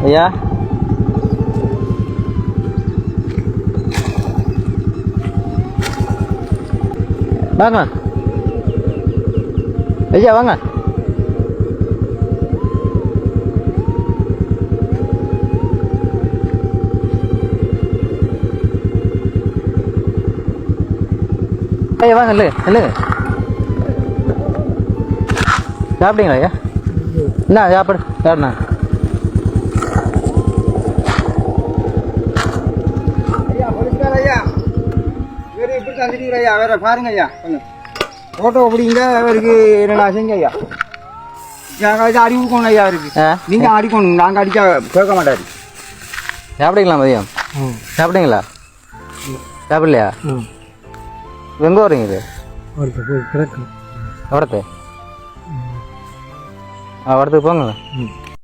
ஐயா வாங்க ஐயா வாங்க. ஐயா வாங்க இல்லை இல்லைங்க சாப்பிட்டீங்களா ஐயா? என்ன சாப்பிடு சாப்பிடுண்ணா. ஐயா பொலிஸ்கார ஐயா வேறு இப்படி தந்துட்டீங்க ஐயா. வேற பாருங்க ஐயா கொஞ்சம் ஃபோட்டோ பிடிங்க. அவருக்கு என்னடா செஞ்ச ஐயா நாங்கள் அடி கொடுக்கணும் ஐயா. அவருக்கு நீங்கள் அடிக்கணும், நாங்கள் அடித்தா கேட்க மாட்டாரு. சாப்பிட்டீங்களா மதியம்? சாப்பிட்டீங்களா? சாப்பிடலையா? எங்கே வரீங்க இது? கிடக்கு வரத்து வரத்துக்கு போங்க.